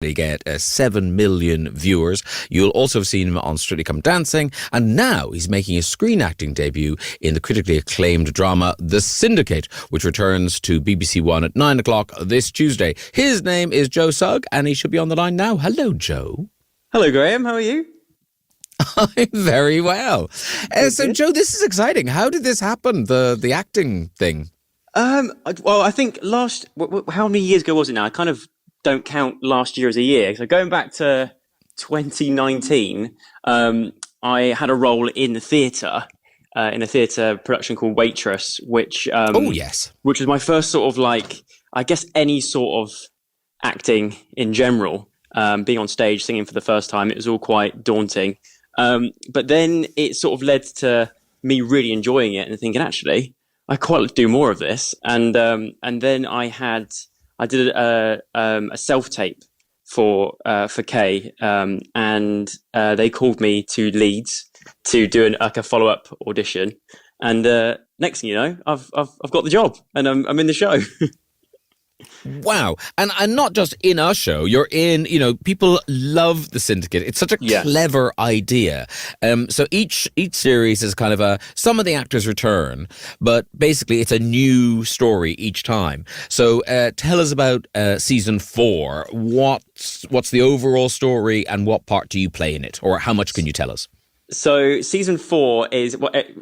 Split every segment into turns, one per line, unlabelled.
currently get 7 million viewers. You'll also have seen him on Strictly Come Dancing, and now he's making his screen acting debut in the critically acclaimed drama The Syndicate, which returns to BBC One at 9 o'clock this Tuesday. His name is Joe Sugg, and he should be on the line now. Hello, Joe.
Hello, Graham. How are you?
I'm very well. So, Joe, this is exciting. How did this happen, the acting thing?
Well, I think how many years ago was it now? I kind of don't count last year as a year. So going back to 2019, I had a role in the theatre, in a theatre production called Waitress, which which was my first sort of I guess any sort of acting in general. Being on stage singing for the first time, it was all quite daunting. But then it sort of led to me really enjoying it and thinking, actually, I quite like to do more of this. And then I did a self-tape for Kay, and they called me to Leeds to do a follow-up audition. And next thing you know, I've got the job and I'm in the show.
Wow. And not just in our show, you're in, people love The Syndicate. It's such a clever idea. So each series is kind of some of the actors return, but basically it's a new story each time. So tell us about season 4. What's the overall story and what part do you play in it? Or how much can you tell us?
So season 4 is,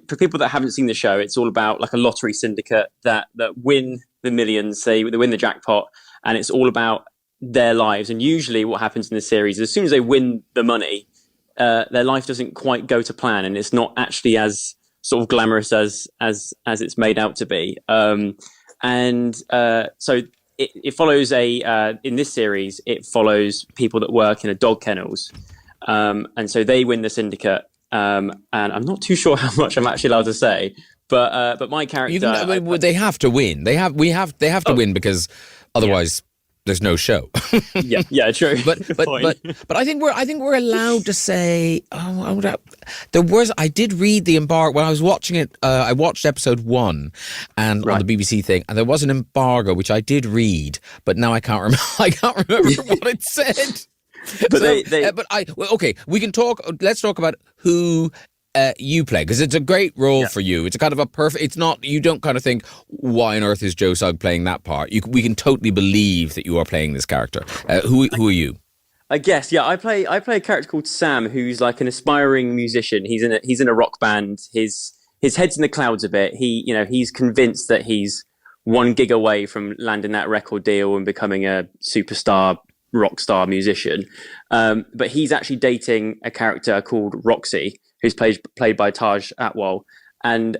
for people that haven't seen the show, it's all about like a lottery syndicate that win the millions, they win the jackpot, and it's all about their lives. And usually what happens in the series, as soon as they win the money, their life doesn't quite go to plan, and it's not actually as sort of glamorous as it's made out to be. So it follows in this series, it follows people that work in a dog kennels. And so they win the syndicate. And I'm not too sure how much I'm actually allowed to say, but my character,
they have to win. They have to win, because otherwise there's no show.
yeah, true.
But I think we're allowed to say. I did read the embargo when I was watching it. I watched episode 1 and on the BBC thing, and there was an embargo which I did read, but now I can't remember. I can't remember what it said. Okay, we can talk. Let's talk about who you play, because it's a great role for you. It's a kind of a perfect. It's not. You don't kind of think, why on earth is Joe Sugg playing that part? We can totally believe that you are playing this character. Who are you?
I guess, yeah. I play a character called Sam, who's like an aspiring musician. He's in a rock band. His head's in the clouds a bit. He's convinced that he's 1 gig away from landing that record deal and becoming a superstar rock star musician, but he's actually dating a character called Roxy, who's played by Taj Atwal, and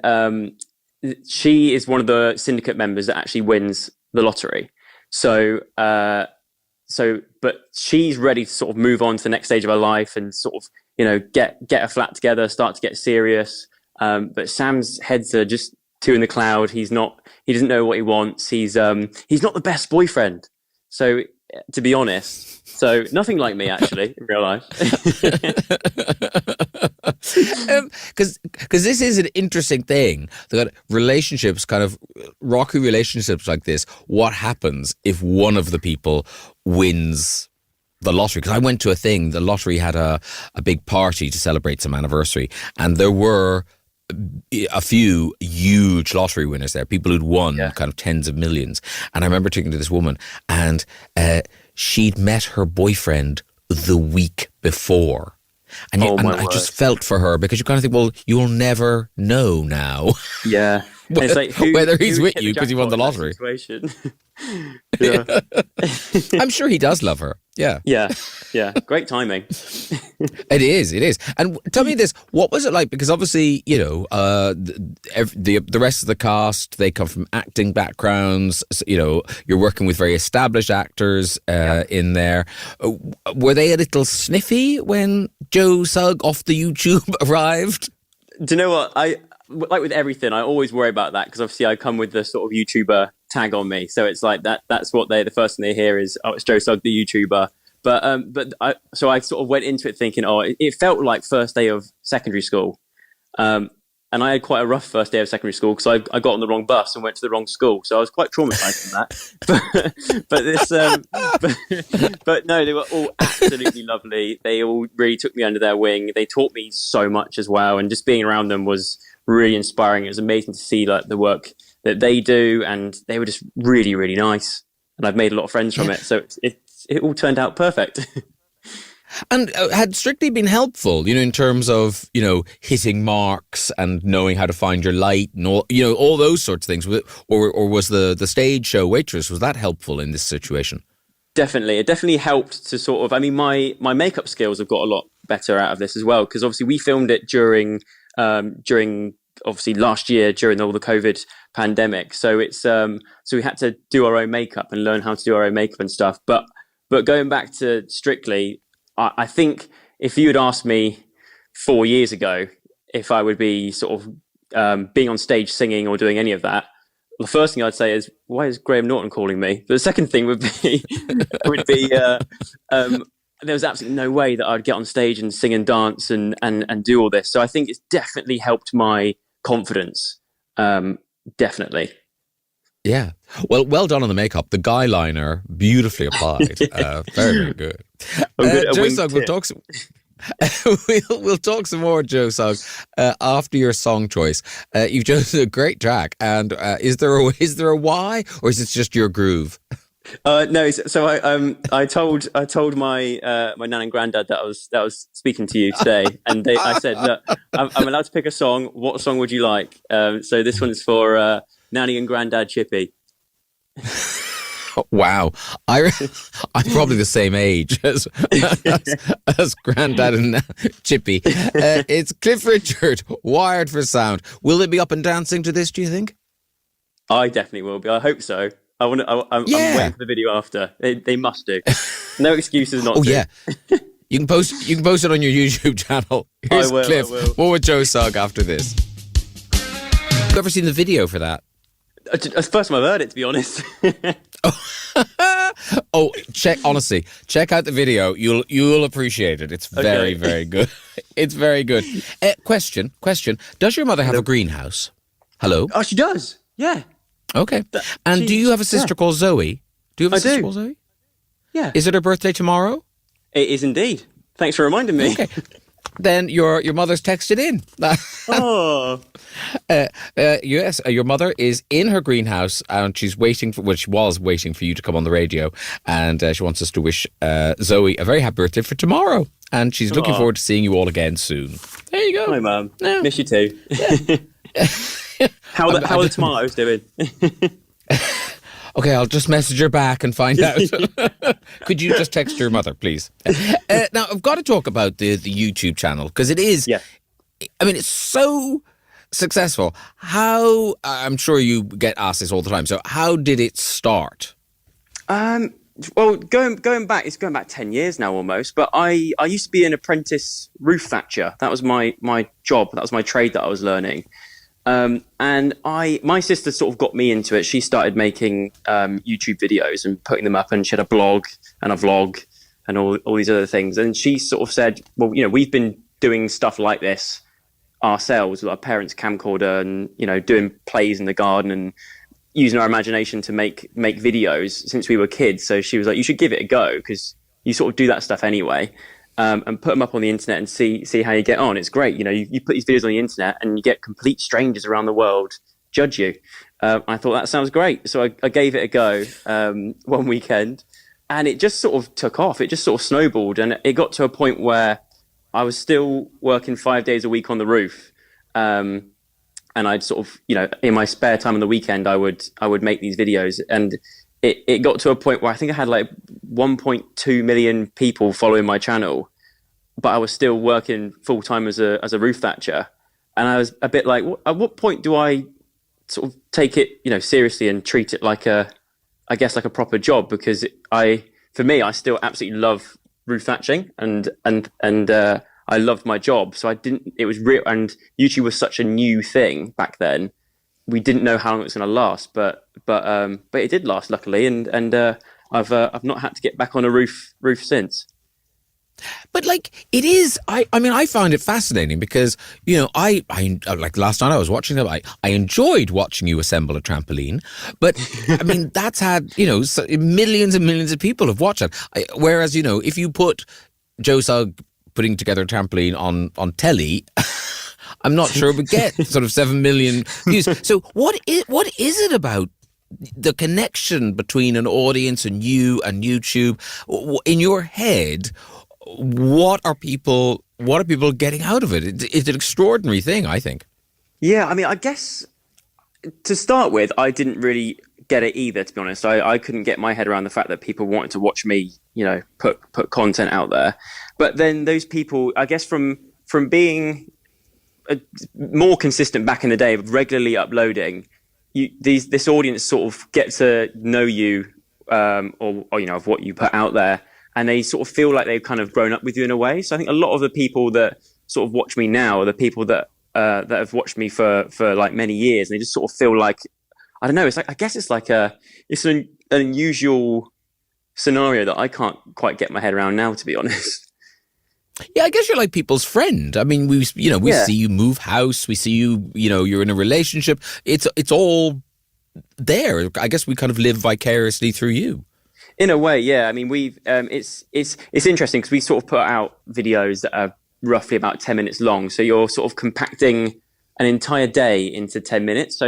she is one of the syndicate members that actually wins the lottery. But she's ready to sort of move on to the next stage of her life and sort of get a flat together, start to get serious. But Sam's heads are just too in the cloud. He doesn't know what he wants. He's not the best boyfriend. So, to be honest, nothing like me actually in real life.
Because this is an interesting thing. They've got relationships, kind of rocky relationships like this. What happens if one of the people wins the lottery? Because I went to a thing. The lottery had a big party to celebrate some anniversary, and there were a few huge lottery winners there, people who'd won kind of tens of millions. And I remember talking to this woman, and she'd met her boyfriend the week before. And I just felt for her, because you kind of think, well, you'll never know now.
Yeah.
whether,
like,
whether he's with you because he won the lottery. I'm sure he does love her. Yeah.
Yeah. Great timing.
It is. And tell me this, what was it like? Because obviously, the rest of the cast, they come from acting backgrounds. You're working with very established actors in there. Were they a little sniffy when Joe Sugg off the YouTube arrived?
Do you know what? Like with everything, I always worry about that, because obviously I come with the sort of YouTuber tag on me, so it's like that's what the first thing they hear is, oh, it's Joe Sugg, the YouTuber. But I sort of went into it thinking, it felt like first day of secondary school. and I had quite a rough first day of secondary school because I got on the wrong bus and went to the wrong school, so I was quite traumatized from that. But this, but no, they were all absolutely lovely. They all really took me under their wing. They taught me so much as well, and just being around them was really inspiring. It was amazing to see like the work that they do, and they were just really, really nice. And I've made a lot of friends from it, so it all turned out perfect.
And had Strictly been helpful, in terms of, hitting marks and knowing how to find your light and all, all those sorts of things? Or was the stage show Waitress, was that helpful in this situation?
Definitely. It definitely helped to sort of, I mean, my makeup skills have got a lot better out of this as well, because obviously we filmed it during obviously last year during all the COVID pandemic. So it's, so we had to do our own makeup and learn how to do our own makeup and stuff. But going back to Strictly, I think if you had asked me 4 years ago if I would be sort of being on stage singing or doing any of that, the first thing I'd say is, why is Graham Norton calling me? But the second thing would be there was absolutely no way that I'd get on stage and sing and dance and do all this. So I think it's definitely helped my confidence. Definitely.
Yeah. Well done on the makeup. The guy liner, beautifully applied. Very, very good. Joe Sugg, we'll talk some more, Joe Sugg, after your song choice. You've chosen a great track, and is there a why, or is it just your groove?
No, so I told my my nan and granddad that I was speaking to you today, and I said, look, I'm allowed to pick a song. What song would you like? So this one's for Nanny and Granddad Chippy.
Wow, I'm probably the same age as Granddad and Chippy. It's Cliff Richard, Wired for Sound. Will they be up and dancing to this, do you think?
I definitely will be. I hope so. I'm waiting for the video after. They must do. No excuses not to.
Yeah. You can post it on your YouTube channel. Here's Cliff. I will. More with Joe Sugg after this. Have you ever seen the video for that?
It's the first time I've heard it, to be honest.
Check out the video. You'll appreciate it. It's very, very good. It's very good. Question. Does your mother have a greenhouse? Hello?
Oh, she does. Yeah.
Okay. And do you have a sister called Zoe? Do you have a sister called Zoe?
Yeah.
Is it her birthday tomorrow?
It is indeed. Thanks for reminding me.
Okay. Then your mother's texted in.
Oh.
Yes, your mother is in her greenhouse and she's waiting for. Well, she was waiting for you to come on the radio, and she wants us to wish Zoe a very happy birthday for tomorrow, and she's looking forward to seeing you all again soon. There you go.
Hi, Mum. Yeah. Miss you too.
Yeah.
How are the tomatoes doing?
Okay, I'll just message her back and find out. Could you just text your mother, please? Now, I've got to talk about the YouTube channel, because it is, I mean, it's so successful. How, I'm sure you get asked this all the time, so how did it start?
Well, going back, it's going back 10 years now almost, but I used to be an apprentice roof thatcher. That was my job. That was my trade that I was learning. And my sister sort of got me into it. She started making YouTube videos and putting them up, and she had a blog and a vlog and all these other things. And she sort of said, well, we've been doing stuff like this ourselves with our parents' camcorder and, doing plays in the garden and using our imagination to make videos since we were kids. So she was like, you should give it a go, because you sort of do that stuff anyway. And put them up on the internet and see how you get on. It's great. You put these videos on the internet and you get complete strangers around the world judge you. I thought that sounds great. So I gave it a go one weekend, and it just sort of took off. It just sort of snowballed, and it got to a point where I was still working 5 days a week on the roof. And I'd sort of, in my spare time on the weekend, I would make these videos, and it got to a point where I think I had like 1.2 million people following my channel, but I was still working full time as a roof thatcher. And I was a bit like, at what point do I sort of take it, seriously and treat it like a proper job? Because for me, I still absolutely love roof thatching and I loved my job. So it was real. And YouTube was such a new thing back then. We didn't know how long it was going to last, but it did last, luckily, and I've not had to get back on a roof since.
But like it is, I mean, I find it fascinating because I like last night I was watching them. I enjoyed watching you assemble a trampoline, but I mean that's had millions and millions of people have watched it. Whereas if you put Joe Sugg putting together a trampoline on telly. I'm not sure it would get sort of 7 million views. So what is it about the connection between an audience and you and YouTube? In your head, what are people getting out of it? It's an extraordinary thing, I think.
Yeah, I mean, I guess to start with, I didn't really get it either, to be honest. I couldn't get my head around the fact that people wanted to watch me, put content out there. But then those people, I guess from being more consistent back in the day, regularly uploading, this audience sort of get to know you, or of what you put out there, and they sort of feel like they've kind of grown up with you in a way. So I think a lot of the people that sort of watch me now are the people that have watched me for like many years, and they just sort of feel like, I don't know. It's like, I guess it's like it's an unusual scenario that I can't quite get my head around now, to be honest.
Yeah, I guess you're like people's friend. I mean, we see you move house, we see you're in a relationship. It's all there. I guess we kind of live vicariously through you.
In a way, yeah. I mean, we've it's interesting because we sort of put out videos that are roughly about 10 minutes long. So you're sort of compacting an entire day into 10 minutes.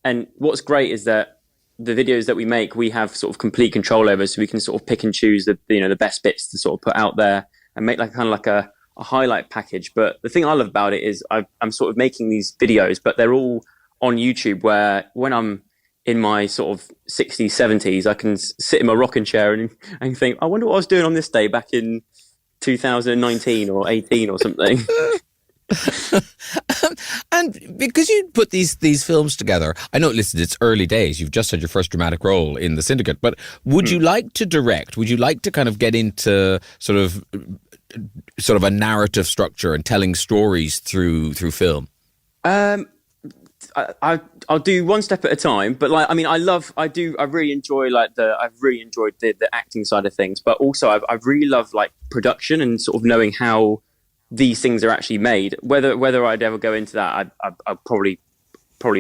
And what's great is that the videos that we make, we have sort of complete control over, so we can sort of pick and choose the best bits to sort of put out there and make like a highlight package. But the thing I love about it is I'm sort of making these videos, but they're all on YouTube, where when I'm in my sort of 60s, 70s, I can sit in my rocking chair and think, I wonder what I was doing on this day back in 2019 or 18 or something.
And because you put these films together, I know, listen, it's early days. You've just had your first dramatic role in The Syndicate, but would you like to direct? Would you like to kind of get into sort of a narrative structure and telling stories through film?
I'll do one step at a time, but like, I mean, I really enjoy I've really enjoyed the acting side of things, but also I really love like production and sort of knowing how these things are actually made. Whether I'd ever go into that, I'd probably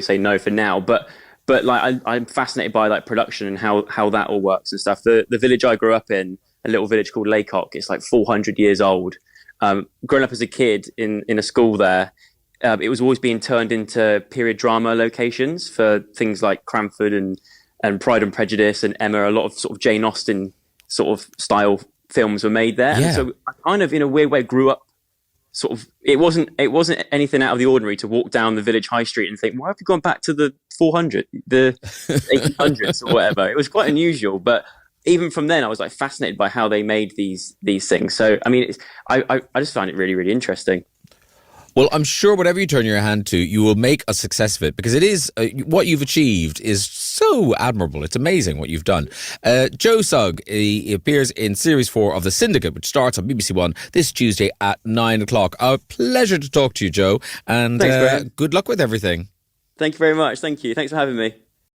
say no for now, but like I'm fascinated by like production and how that all works and stuff. The village I grew up in, a little village called Laycock, it's like 400 years old. Growing up as a kid in a school there, it was always being turned into period drama locations for things like Cranford and Pride and Prejudice and Emma. A lot of sort of Jane Austen sort of style films were made there.
Yeah.
And so I kind of, in a weird way, grew up sort of, it wasn't anything out of the ordinary to walk down the village high street and think, why have you gone back to the 1800s or whatever? It was quite unusual, but even from then I was like fascinated by how they made these things. So I mean, I just find it really, really interesting.
Well, I'm sure whatever you turn your hand to, you will make a success of it, because it is what you've achieved is so admirable. It's amazing what you've done. Joe Sugg, he appears in Series 4 of The Syndicate, which starts on BBC One this Tuesday at 9 o'clock. A pleasure to talk to you, Joe, and
Thanks, Graham.
Good luck with everything.
Thank you very much. Thank you. Thanks for having me.